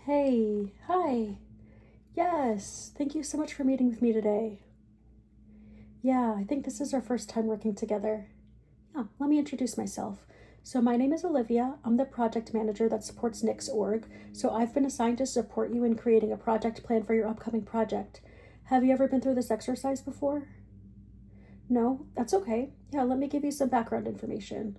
Hey, hi. Yes, thank you so much for meeting with me today. Yeah, I think this is our first time working together. Yeah, let me introduce myself. So, my name is Olivia. I'm the project manager that supports Nick's org. So, I've been assigned to support you in creating a project plan for your upcoming project. Have you ever been through this exercise before? No? That's okay. Yeah, let me give you some background information.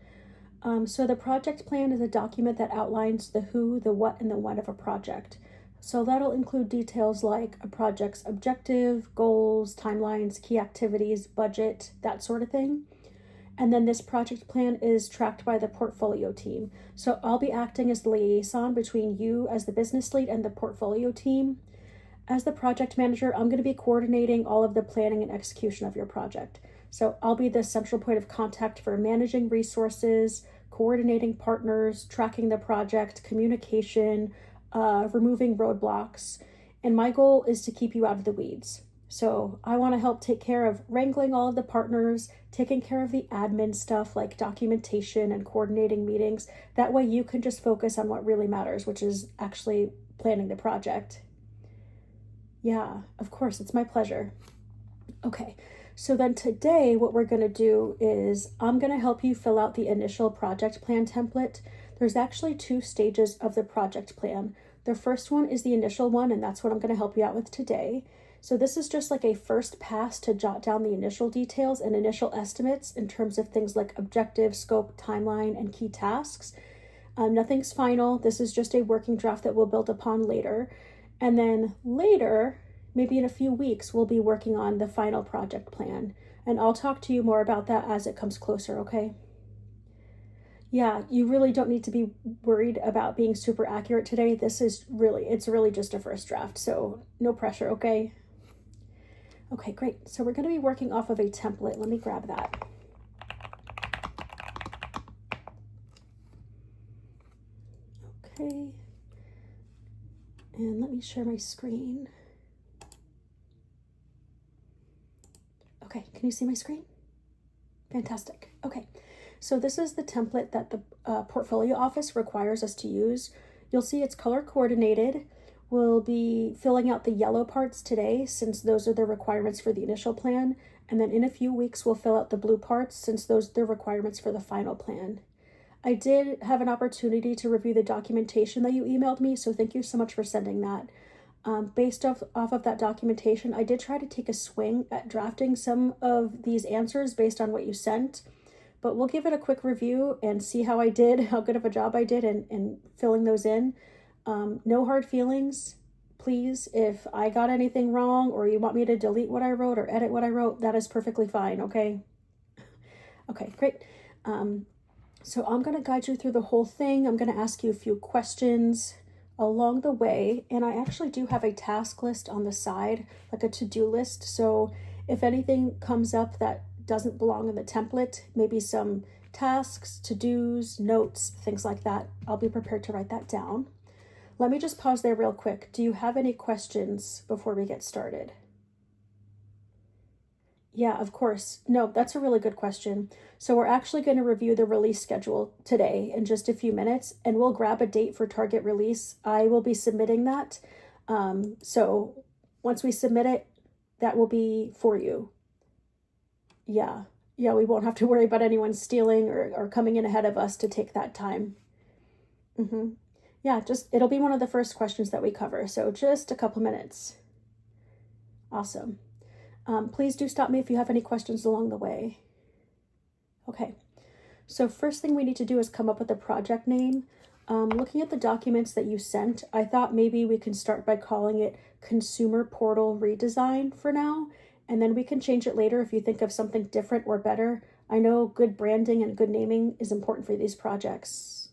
So the project plan is a document that outlines the who, the what, and the when of a project. So that'll include details like a project's objective, goals, timelines, key activities, budget, that sort of thing. And then this project plan is tracked by the portfolio team. So I'll be acting as the liaison between you as the business lead and the portfolio team. As the project manager, I'm going to be coordinating all of the planning and execution of your project. So I'll be the central point of contact for managing resources, coordinating partners, tracking the project, communication, removing roadblocks. And my goal is to keep you out of the weeds. So I want to help take care of wrangling all of the partners, taking care of the admin stuff like documentation and coordinating meetings. That way you can just focus on what really matters, which is actually planning the project. Yeah, of course, it's my pleasure. Okay, so then today what we're going to do is I'm going to help you fill out the initial project plan template. There's actually two stages of the project plan. The first one is the initial one, and that's what I'm going to help you out with today. So this is just like a first pass to jot down the initial details and initial estimates in terms of things like objective, scope, timeline, and key tasks. Nothing's final. This is just a working draft that we'll build upon later. And then later, maybe in a few weeks, we'll be working on the final project plan. And I'll talk to you more about that as it comes closer, okay? Yeah, you really don't need to be worried about being super accurate today. It's really just a first draft, so no pressure, okay? Okay, great. So we're going to be working off of a template. Let me grab that. Okay. And let me share my screen. Okay, can you see my screen? Fantastic. Okay, so this is the template that the portfolio office requires us to use. You'll see it's color coordinated. We'll be filling out the yellow parts today since those are the requirements for the initial plan. And then in a few weeks, we'll fill out the blue parts since those are the requirements for the final plan. I did have an opportunity to review the documentation that you emailed me, so thank you so much for sending that. Based off of that documentation, I did try to take a swing at drafting some of these answers based on what you sent, but we'll give it a quick review and see how I did, how good of a job I did in filling those in. No hard feelings. Please, if I got anything wrong or you want me to delete what I wrote or edit what I wrote, that is perfectly fine, okay? Okay, great. So I'm going to guide you through the whole thing. I'm going to ask you a few questions along the way, and I actually do have a task list on the side, like a to-do list. So if anything comes up that doesn't belong in the template, maybe some tasks, to-dos, notes, things like that, I'll be prepared to write that down. Let me just pause there real quick. Do you have any questions before we get started? Yeah, of course. No, that's a really good question. So we're actually going to review the release schedule today in just a few minutes, and we'll grab a date for target release. I will be submitting that. So once we submit it, that will be for you. Yeah. Yeah, we won't have to worry about anyone stealing or coming in ahead of us to take that time. Yeah, it'll be one of the first questions that we cover. So just a couple minutes. Awesome. Please do stop me if you have any questions along the way. Okay, so first thing we need to do is come up with a project name. Looking at the documents that you sent, I thought maybe we can start by calling it Consumer Portal Redesign for now, and then we can change it later if you think of something different or better. I know good branding and good naming is important for these projects.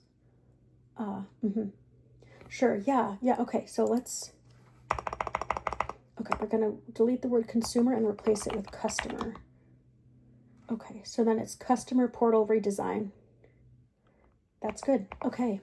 Sure, yeah, okay, so we're gonna delete the word consumer and replace it with customer. Okay, so then it's Customer Portal Redesign. That's good. Okay.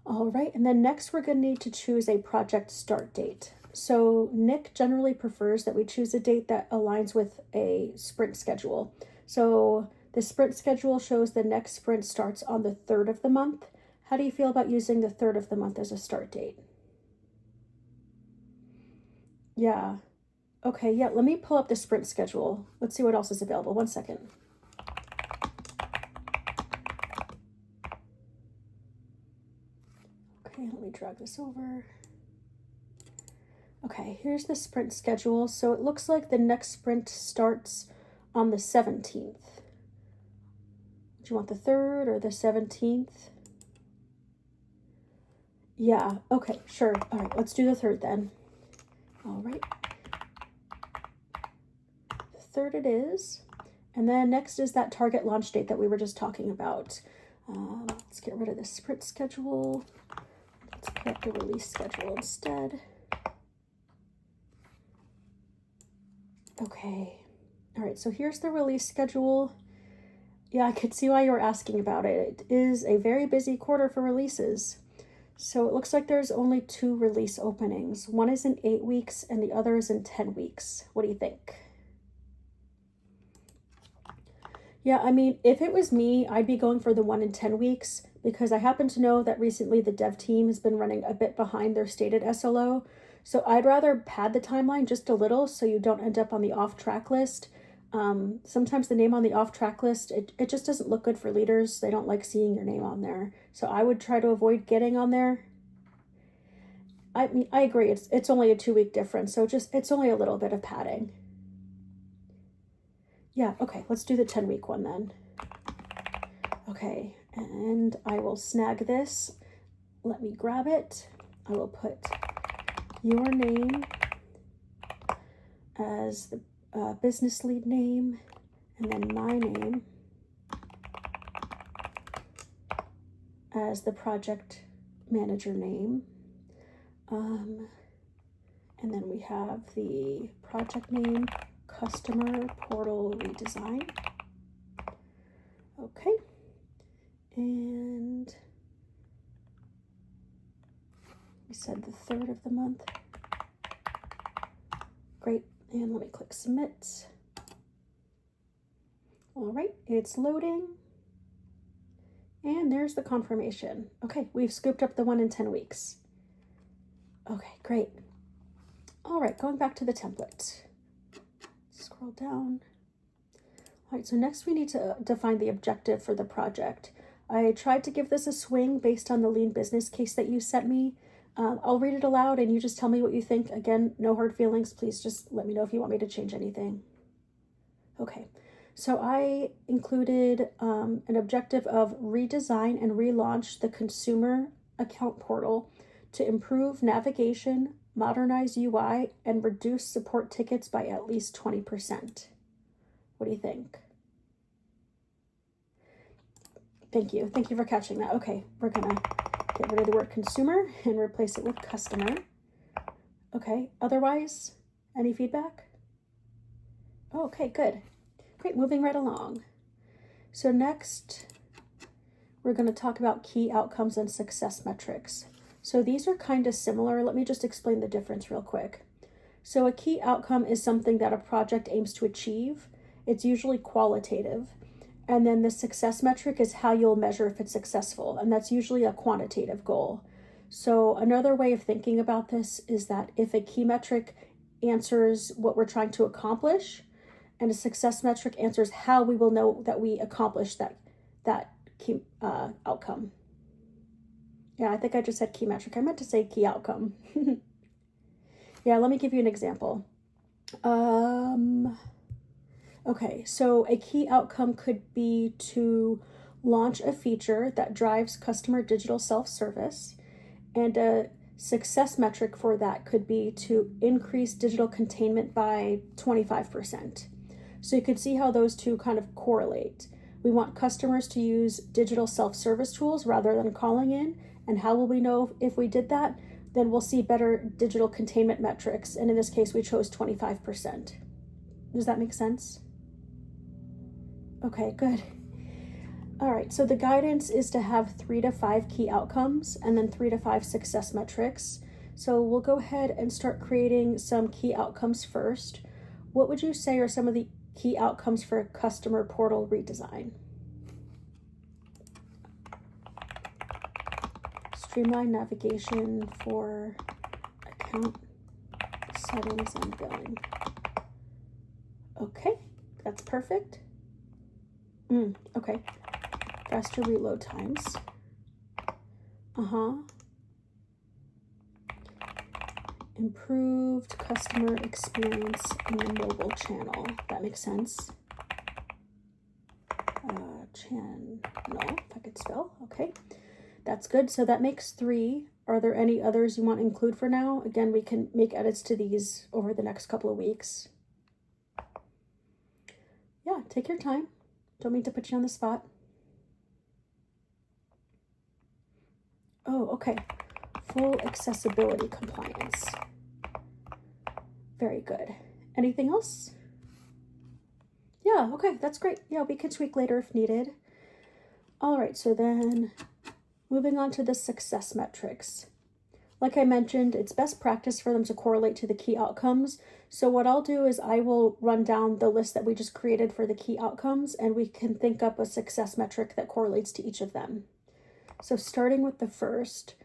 All right, and then next we're going to need to choose a project start date. So Nick generally prefers that we choose a date that aligns with a sprint schedule. So the sprint schedule shows the next sprint starts on the 3rd of the month. How do you feel about using the 3rd of the month as a start date? Yeah. Okay, yeah, let me pull up the sprint schedule. Let's see what else is available. 1 second. Okay, let me drag this over. Okay, here's the sprint schedule. So it looks like the next sprint starts on the 17th. Do you want the 3rd or the 17th? Yeah, okay, sure. All right, let's do the 3rd then. All right. The 3rd it is. And then next is that target launch date that we were just talking about. Let's get rid of the sprint schedule. Let's put up the release schedule instead. Okay. All right, so here's the release schedule. Yeah, I could see why you were asking about it. It is a very busy quarter for releases. So it looks like there's only 2 release openings. One is in 8 weeks and the other is in 10 weeks. What do you think? Yeah, I mean, if it was me, I'd be going for the one in 10 weeks because I happen to know that recently the dev team has been running a bit behind their stated SLO. So I'd rather pad the timeline just a little so you don't end up on the off-track list. Sometimes the name on the off-track list, it just doesn't look good for leaders. They don't like seeing your name on there. So I would try to avoid getting on there. I mean, I agree. It's only a 2-week difference, so it's only a little bit of padding. Yeah, okay, let's do the 10-week one then. Okay, and I will snag this. Let me grab it. I will put your name as the business lead name, and then my name as the project manager name. And then we have the project name, customer portal redesign. Okay. And we said the 3rd of the month. Great. And let me click submit. All right, it's loading. And there's the confirmation. Okay, we've scooped up the 1 in 10 weeks. Okay, great. All right, going back to the template. Scroll down. All right, so next we need to define the objective for the project. I tried to give this a swing based on the lean business case that you sent me. I'll read it aloud and you just tell me what you think. Again, no hard feelings. Please just let me know if you want me to change anything. Okay, so I included an objective of redesign and relaunch the consumer account portal to improve navigation, modernize UI, and reduce support tickets by at least 20%. What do you think? Thank you. Thank you for catching that. Okay, we're gonna get rid of the word consumer and replace it with customer. Okay, otherwise, any feedback? Oh, okay, good. Great, moving right along. So next, we're gonna talk about key outcomes and success metrics. So these are kind of similar. Let me just explain the difference real quick. So a key outcome is something that a project aims to achieve. It's usually qualitative. And then the success metric is how you'll measure if it's successful. And that's usually a quantitative goal. So another way of thinking about this is that if a key metric answers what we're trying to accomplish, and a success metric answers how we will know that we accomplished that key outcome. Yeah, I think I just said key metric. I meant to say key outcome. Yeah, let me give you an example. Okay, so a key outcome could be to launch a feature that drives customer digital self-service, and a success metric for that could be to increase digital containment by 25%. So you can see how those two kind of correlate. We want customers to use digital self-service tools rather than calling in. And how will we know if we did that? Then we'll see better digital containment metrics. And in this case, we chose 25%. Does that make sense? Okay, good. All right, so the guidance is to have 3 to 5 key outcomes and then 3 to 5 success metrics. So we'll go ahead and start creating some key outcomes first. What would you say are some of the key outcomes for a customer portal redesign? Streamline navigation for account settings and billing. Okay, that's perfect. Okay, faster reload times. Improved customer experience in the mobile channel. That makes sense. Channel, if I could spell. Okay, that's good. So that makes 3. Are there any others you want to include for now? Again, we can make edits to these over the next couple of weeks. Yeah, take your time. Don't mean to put you on the spot. Oh, okay. Full accessibility compliance. Very good. Anything else? Yeah, okay, that's great. Yeah, we can tweak later if needed. All right, so then moving on to the success metrics. Like I mentioned, it's best practice for them to correlate to the key outcomes. So what I'll do is I will run down the list that we just created for the key outcomes, and we can think up a success metric that correlates to each of them. So starting with the first,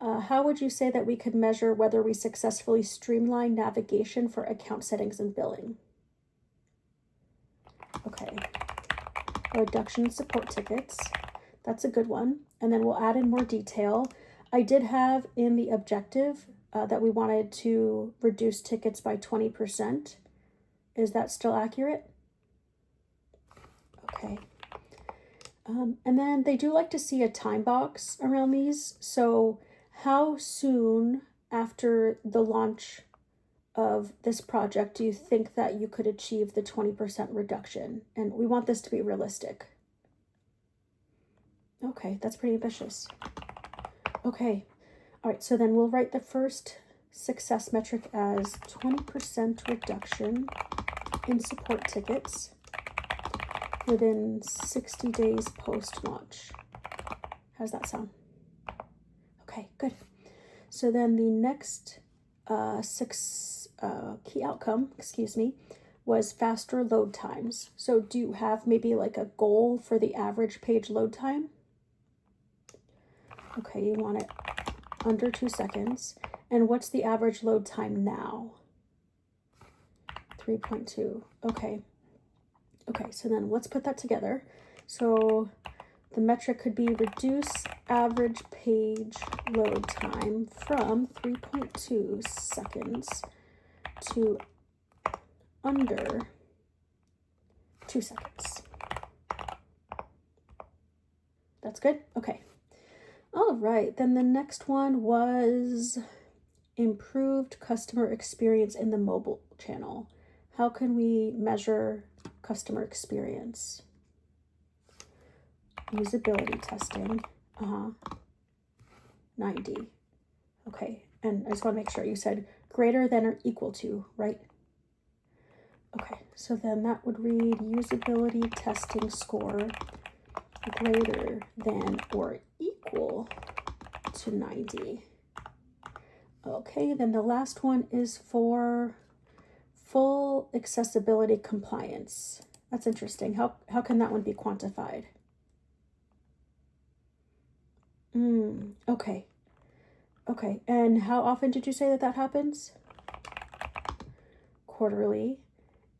how would you say that we could measure whether we successfully streamline navigation for account settings and billing? Okay, a reduction in support tickets. That's a good one. And then we'll add in more detail. I did have in the objective that we wanted to reduce tickets by 20%. Is that still accurate? Okay. And then they do like to see a time box around these. So how soon after the launch of this project do you think that you could achieve the 20% reduction? And we want this to be realistic. Okay, that's pretty ambitious. Okay, all right, so then we'll write the first success metric as 20% reduction in support tickets within 60 days post-launch. How's that sound? Okay, good. So then the next key outcome, was faster load times. So do you have maybe like a goal for the average page load time? Okay, you want it under 2 seconds. And what's the average load time now? 3.2. Okay. Okay, so then let's put that together. So the metric could be reduce average page load time from 3.2 seconds to under 2 seconds. That's good? Okay. All right, then the next one was improved customer experience in the mobile channel. How can we measure customer experience? Usability testing, 90. Okay, and I just want to make sure you said greater than or equal to, right? Okay, so then that would read usability testing score greater than or equal to 90. Okay, then the last one is for full accessibility compliance. That's interesting. How can that one be quantified? Okay. Okay, and how often did you say that happens? Quarterly.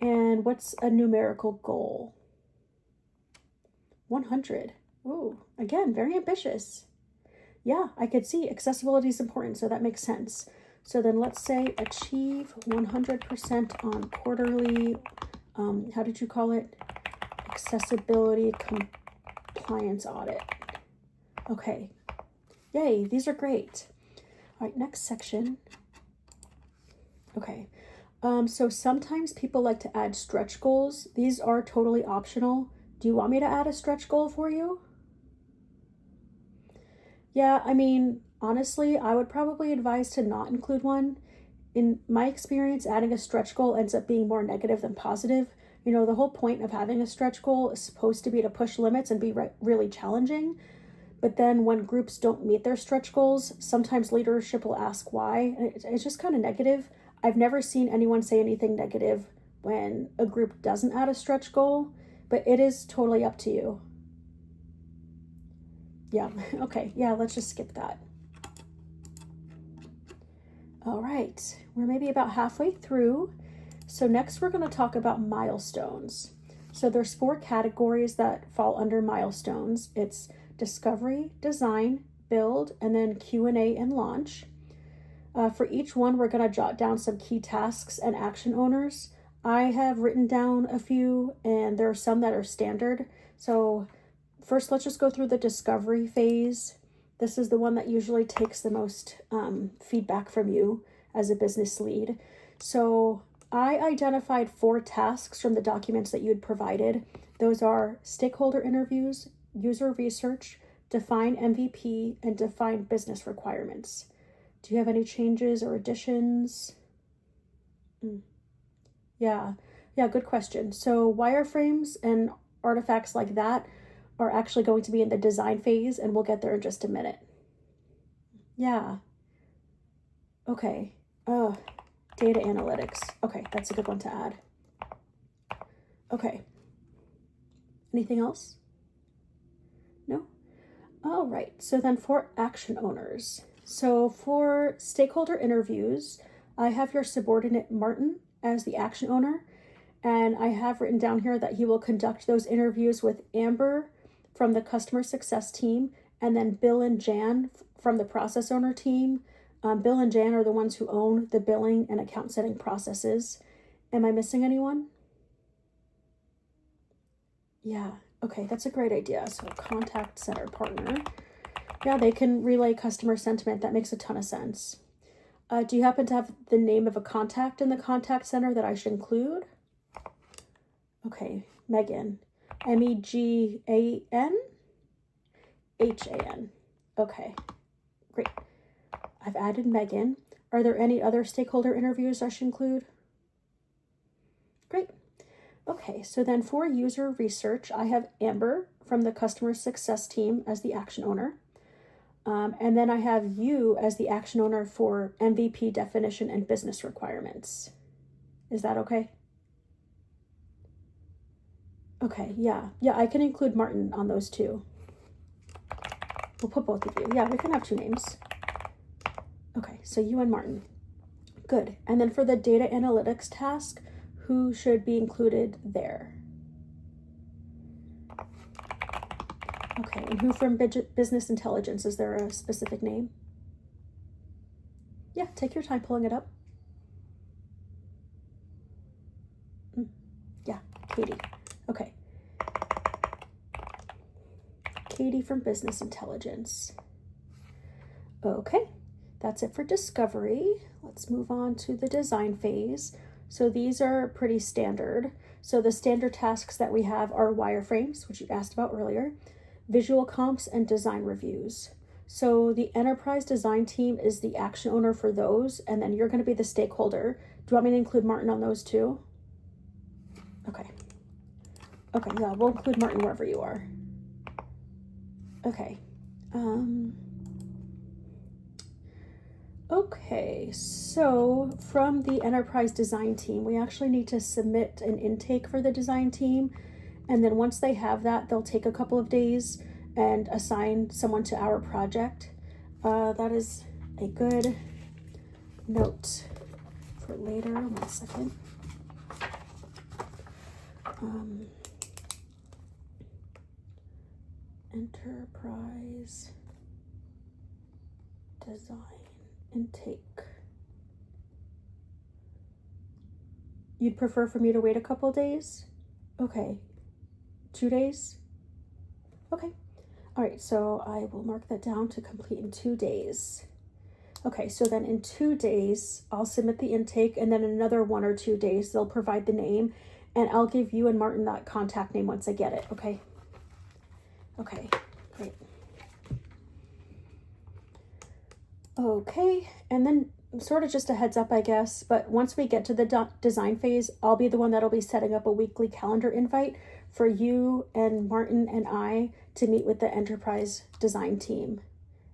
And what's a numerical goal? 100. Ooh, again, very ambitious. Yeah, I could see accessibility is important, so that makes sense. So then let's say achieve 100% on quarterly, how did you call it? Accessibility compliance audit. Okay, yay, these are great. All right, next section. Okay, so sometimes people like to add stretch goals. These are totally optional. Do you want me to add a stretch goal for you? Yeah, I mean, honestly, I would probably advise to not include one. In my experience, adding a stretch goal ends up being more negative than positive. You know, the whole point of having a stretch goal is supposed to be to push limits and be really challenging. But then when groups don't meet their stretch goals, sometimes leadership will ask why. And it's just kind of negative. I've never seen anyone say anything negative when a group doesn't add a stretch goal, but it is totally up to you. Yeah, okay, yeah, let's just skip that. All right, we're maybe about halfway through. So next we're going to talk about milestones. So there's 4 categories that fall under milestones. It's discovery, design, build, and then Q&A and launch. For each one, we're going to jot down some key tasks and action owners. I have written down a few, and there are some that are standard. So first, let's just go through the discovery phase. This is the one that usually takes the most feedback from you as a business lead. So I identified 4 tasks from the documents that you had provided. Those are stakeholder interviews, user research, define MVP, and define business requirements. Do you have any changes or additions? Yeah, good question. So wireframes and artifacts like that are actually going to be in the design phase, and we'll get there in just a minute. Yeah. Okay. Data analytics. Okay, that's a good one to add. Okay. Anything else? No? All right. So then for action owners. So for stakeholder interviews, I have your subordinate Martin as the action owner, and I have written down here that he will conduct those interviews with Amber from the customer success team, and then Bill and Jan from the process owner team. Bill and Jan are the ones who own the billing and account setting processes. Am I missing anyone? Yeah, okay, that's a great idea. So contact center partner. Yeah, they can relay customer sentiment. That makes a ton of sense. Do you happen to have the name of a contact in the contact center that I should include? Okay, Megan. Megan? Han. Okay, great. I've added Megan. Are there any other stakeholder interviews I should include? Great. Okay, so then for user research, I have Amber from the customer success team as the action owner. And then I have you as the action owner for MVP definition and business requirements. Is that okay? Okay, yeah, I can include Martin on those too. We'll put both of you. Yeah, we can have 2 names. Okay, so you and Martin. Good. And then for the data analytics task, who should be included there? Okay, and who from business intelligence? Is there a specific name? Yeah, take your time pulling it up. Yeah, Katie. Okay. Katie from business intelligence. Okay, that's it for discovery. Let's move on to the design phase. So these are pretty standard. So the standard tasks that we have are wireframes, which you asked about earlier, visual comps, and design reviews. So the enterprise design team is the action owner for those, and then you're going to be the stakeholder. Do you want me to include Martin on those too? Okay, yeah, we'll include Martin wherever you are. Okay. Okay, so from the enterprise design team, we actually need to submit an intake for the design team. And then once they have that, they'll take a couple of days and assign someone to our project. That is a good note for later. 1 second. Enterprise design intake. You'd prefer for me to wait a couple days? Okay. 2 days? Okay. All right, so I will mark that down to complete in 2 days. Okay, so then in 2 days, I'll submit the intake, and then another 1 or 2 days, they'll provide the name, and I'll give you and Martin that contact name once I get it, okay? Okay, great. Okay, and then sort of just a heads up, I guess, but once we get to the design phase, I'll be the one that'll be setting up a weekly calendar invite for you and Martin and I to meet with the enterprise design team.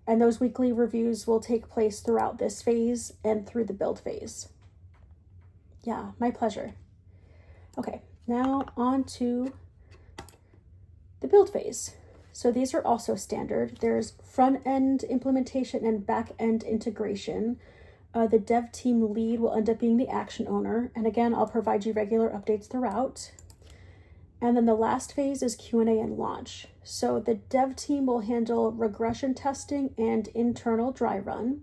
And those weekly reviews will take place throughout this phase and through the build phase. Yeah, my pleasure. Okay, now on to the build phase. So these are also standard. There's front-end implementation and back-end integration. The dev team lead will end up being the action owner. And again, I'll provide you regular updates throughout. And then the last phase is Q&A and launch. So the dev team will handle regression testing and internal dry run.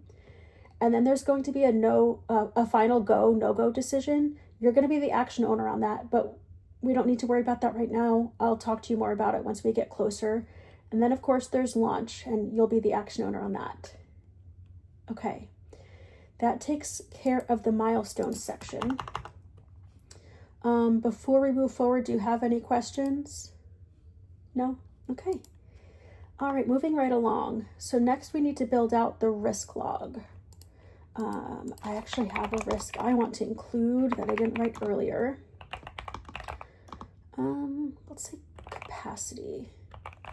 And then there's going to be a final go, no-go decision. You're going to be the action owner on that, but we don't need to worry about that right now. I'll talk to you more about it once we get closer. And then, of course, there's launch, and you'll be the action owner on that. Okay. That takes care of the milestones section. Before we move forward, do you have any questions? No? Okay. All right, moving right along. So next we need to build out the risk log. I actually have a risk I want to include that I didn't write earlier. Let's say capacity.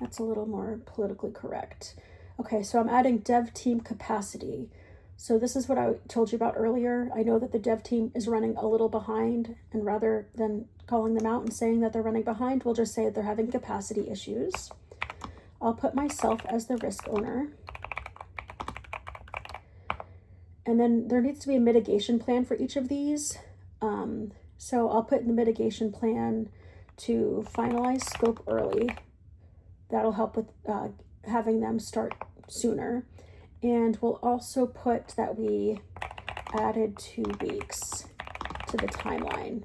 That's a little more politically correct. Okay, so I'm adding dev team capacity. So this is what I told you about earlier. I know that the dev team is running a little behind, and rather than calling them out and saying that they're running behind, we'll just say that they're having capacity issues. I'll put myself as the risk owner. And then there needs to be a mitigation plan for each of these. So I'll put in the mitigation plan to finalize scope early. That'll help with having them start sooner. And we'll also put that we added 2 weeks to the timeline.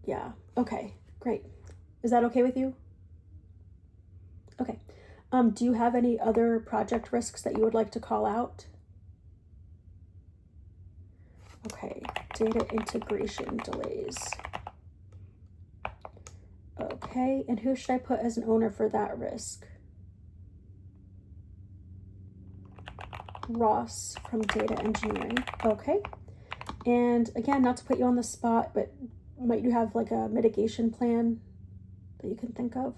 Yeah, okay, great. Is that okay with you? Okay. Do you have any other project risks that you would like to call out? Okay, data integration delays. Okay, and who should I put as an owner for that risk? Ross from data engineering. Okay. And again, not to put you on the spot, but might you have like a mitigation plan that you can think of?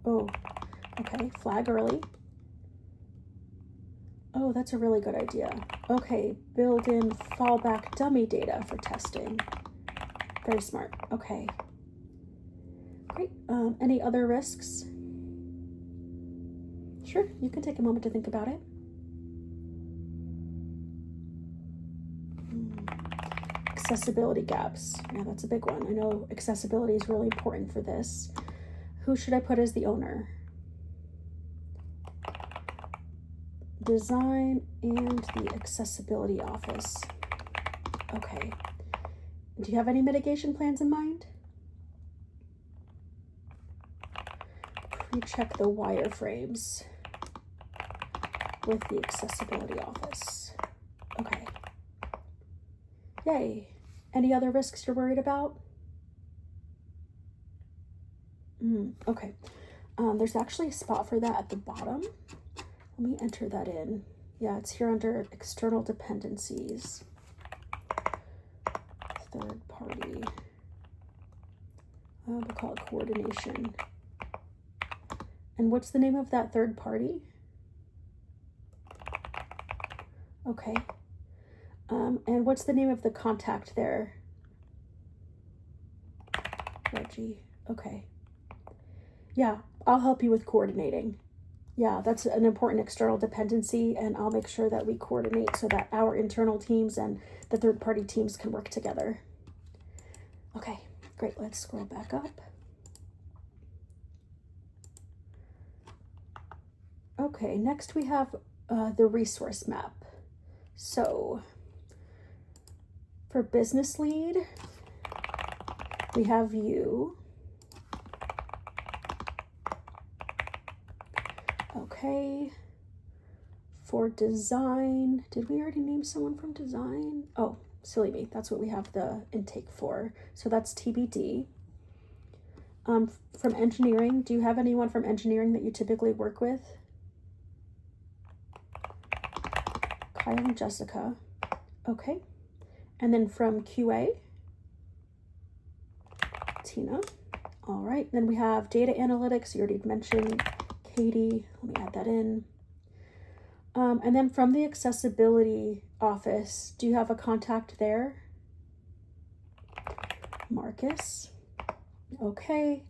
Oh, okay. Flag early. Oh, that's a really good idea. Okay. Build in fallback dummy data for testing. Very smart. Okay. Great. Any other risks? Sure. You can take a moment to think about it. Accessibility gaps. Yeah, that's a big one. I know accessibility is really important for this. Who should I put as the owner? Design and the accessibility office. Okay. Do you have any mitigation plans in mind? Pre-check the wireframes with the accessibility office. Okay. Yay. Any other risks you're worried about? Okay. There's actually a spot for that at the bottom. Let me enter that in. Yeah, it's here under external dependencies. Third party. We'll call it coordination. And what's the name of that third party? Okay. And what's the name of the contact there? Reggie. Okay. Yeah, I'll help you with coordinating. Yeah, that's an important external dependency, and I'll make sure that we coordinate so that our internal teams and the third-party teams can work together. Okay, great. Let's scroll back up. Okay, next we have the resource map. So for business lead, we have you. Okay. For design, did we already name someone from design? Oh, silly me. That's what we have the intake for. So that's TBD. From engineering, do you have anyone from engineering that you typically work with? Kyle and Jessica. Okay. And then from QA, Tina. All right. Then we have data analytics. You already mentioned Katie. Let me add that in. And then from the accessibility office, do you have a contact there? Marcus. Okay.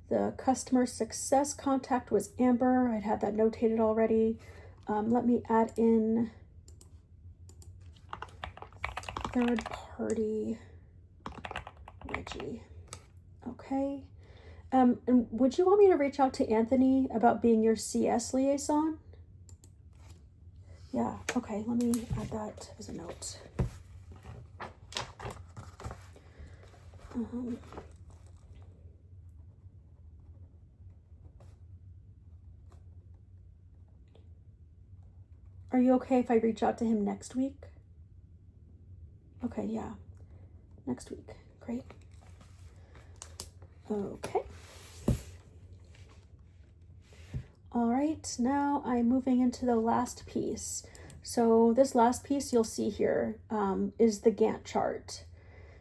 The customer success contact was Amber. I'd had that notated already. Let me add in third party Reggie. Okay. And would you want me to reach out to Anthony about being your CS liaison? Yeah, okay, let me add that as a note. Are you okay if I reach out to him next week? Okay, yeah, next week, great. Okay. All right, now I'm moving into the last piece. So this last piece you'll see here is the Gantt chart.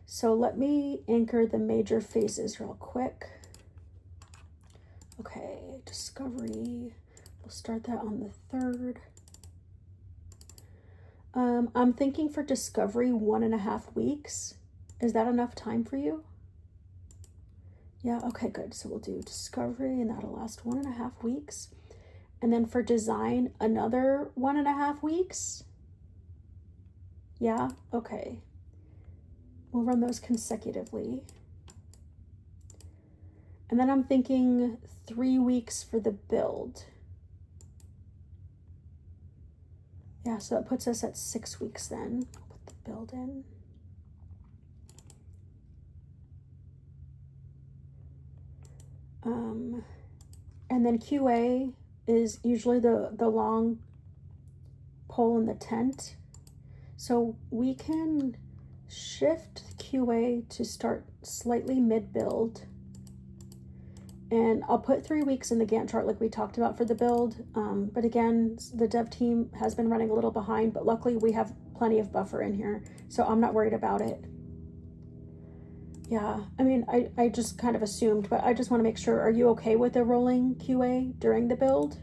So let me anchor the major phases real quick. Okay, discovery, we'll start that on the 3rd. I'm thinking for discovery 1.5 weeks. Is that enough time for you? Yeah, okay, good. So we'll do discovery and that'll last 1.5 weeks. And then for design, another 1.5 weeks. Yeah, okay. We'll run those consecutively. And then I'm thinking 3 weeks for the build. Yeah, so that puts us at 6 weeks then. I'll put the build in. And then QA is usually the long pole in the tent. So we can shift QA to start slightly mid-build. And I'll put 3 weeks in the Gantt chart like we talked about for the build. But again, the dev team has been running a little behind, but luckily we have plenty of buffer in here, so I'm not worried about it. Yeah, I mean, I just kind of assumed, but I just want to make sure, are you okay with the rolling QA during the build?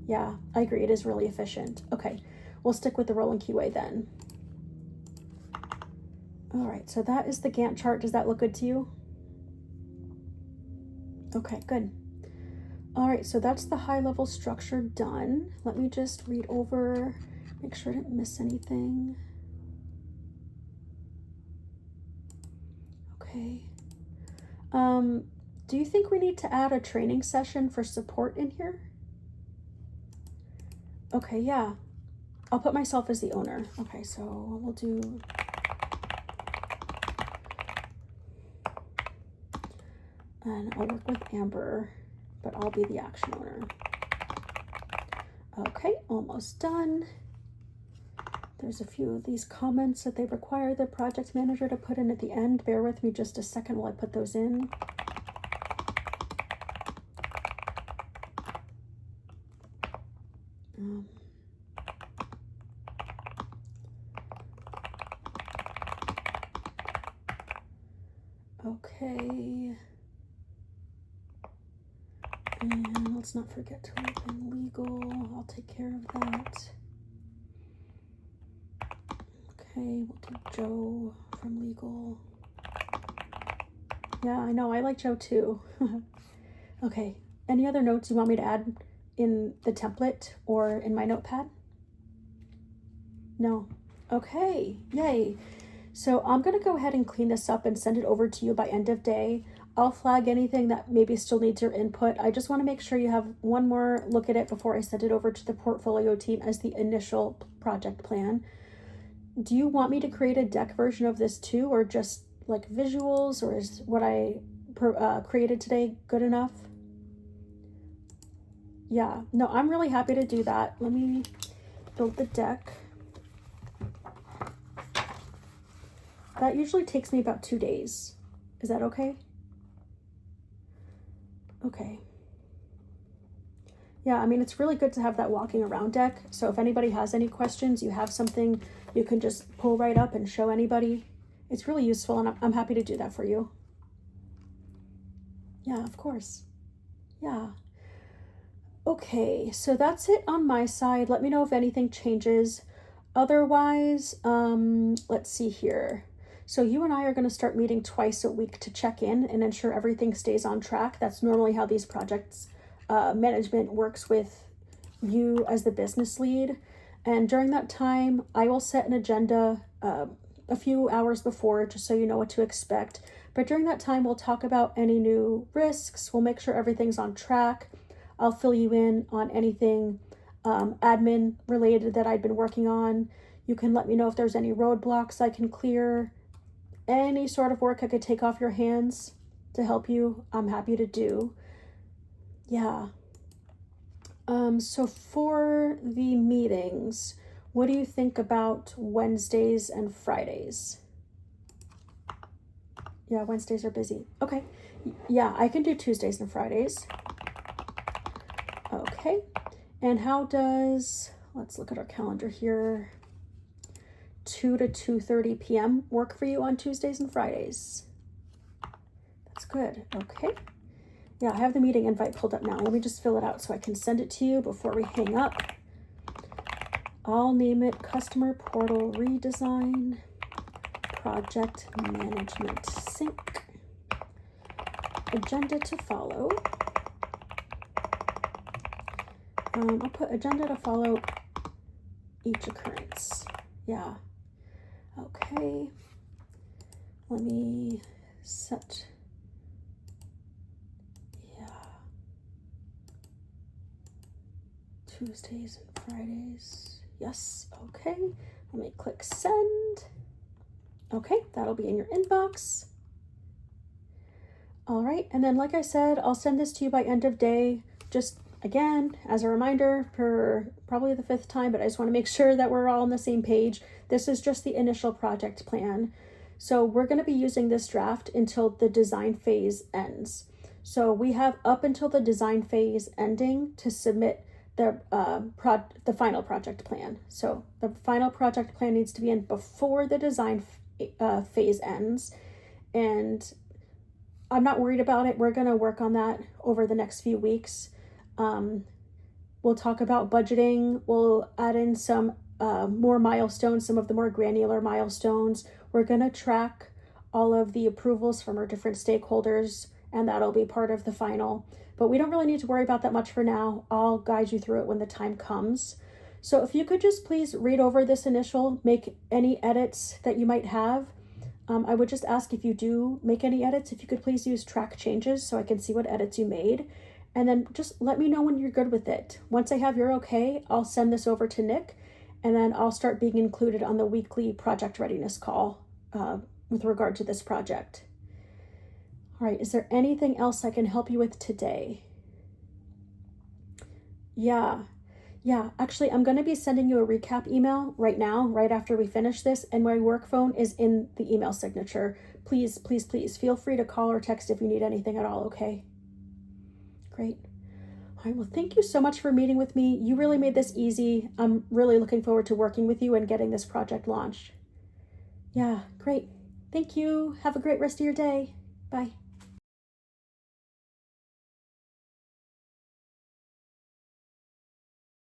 Yeah, I agree, it is really efficient. Okay, we'll stick with the rolling QA then. All right, so that is the Gantt chart. Does that look good to you? Okay, good. All right, so that's the high level structure done. Let me just read over, make sure I didn't miss anything. Okay. Do you think we need to add a training session for support in here? Okay, yeah. I'll put myself as the owner. Okay, so we'll do... And I'll work with Amber, but I'll be the action owner. Okay, almost done. There's a few of these comments that they require the project manager to put in at the end. Bear with me just a second while I put those in. Okay. And let's not forget to open legal. I'll take care of that. Okay, we'll do Joe from legal. Yeah, I know, I like Joe too. Okay, any other notes you want me to add in the template or in my notepad? No. Okay, yay. So I'm gonna go ahead and clean this up and send it over to you by end of day. I'll flag anything that maybe still needs your input. I just want to make sure you have one more look at it before I send it over to the portfolio team as the initial project plan. Do you want me to create a deck version of this too, or just like visuals, or is what I created today good enough? Yeah, no, I'm really happy to do that. Let me build the deck. That usually takes me about 2 days. Is that okay? Okay. Yeah, I mean, it's really good to have that walking around deck. So if anybody has any questions, you have something you can just pull right up and show anybody. It's really useful, and I'm happy to do that for you. Yeah, of course. Yeah. Okay, so that's it on my side. Let me know if anything changes. Otherwise, let's see here. So you and I are going to start meeting twice a week to check in and ensure everything stays on track. That's normally how these projects management works with you as the business lead. And during that time, I will set an agenda a few hours before, just so you know what to expect. But during that time, we'll talk about any new risks. We'll make sure everything's on track. I'll fill you in on anything admin related that I've been working on. You can let me know if there's any roadblocks I can clear. Any sort of work I could take off your hands to help you, I'm happy to do. Yeah. So for the meetings, what do you think about Wednesdays and Fridays? Yeah, Wednesdays are busy. Okay. Yeah, I can do Tuesdays and Fridays. Okay. And how does, let's look at our calendar here, 2 to 2:30 p.m. work for you on Tuesdays and Fridays? That's good. Okay. Yeah, I have the meeting invite pulled up now. Let me just fill it out so I can send it to you before we hang up. I'll name it Customer Portal Redesign Project Management Sync. Agenda to follow. I'll put agenda to follow each occurrence. Yeah. Okay. Let me set. Yeah. Tuesdays and Fridays. Yes. Okay. Let me click send. Okay. That'll be in your inbox. All right. And then, like I said, I'll send this to you by end of day. Just again, as a reminder for probably the 5th time, but I just want to make sure that we're all on the same page. This is just the initial project plan. So we're going to be using this draft until the design phase ends. So we have up until the design phase ending to submit the final project plan. So the final project plan needs to be in before the design phase ends. And I'm not worried about it. We're going to work on that over the next few weeks. We'll talk about budgeting. We'll add in some more milestones, some of the more granular milestones. We're going to track all of the approvals from our different stakeholders, and that'll be part of the final. But we don't really need to worry about that much for now. I'll guide you through it when the time comes. So if you could just please read over this initial, make any edits that you might have. I would just ask, if you do make any edits, if you could please use track changes so I can see what edits you made. And then just let me know when you're good with it. Once I have your okay, I'll send this over to Nick, and then I'll start being included on the weekly project readiness call with regard to this project. All right, is there anything else I can help you with today? Yeah, actually, I'm going to be sending you a recap email right now, right after we finish this, and my work phone is in the email signature. Please, please, please feel free to call or text if you need anything at all, okay? Great. All right, well, thank you so much for meeting with me. You really made this easy. I'm really looking forward to working with you and getting this project launched. Yeah, great. Thank you. Have a great rest of your day. Bye.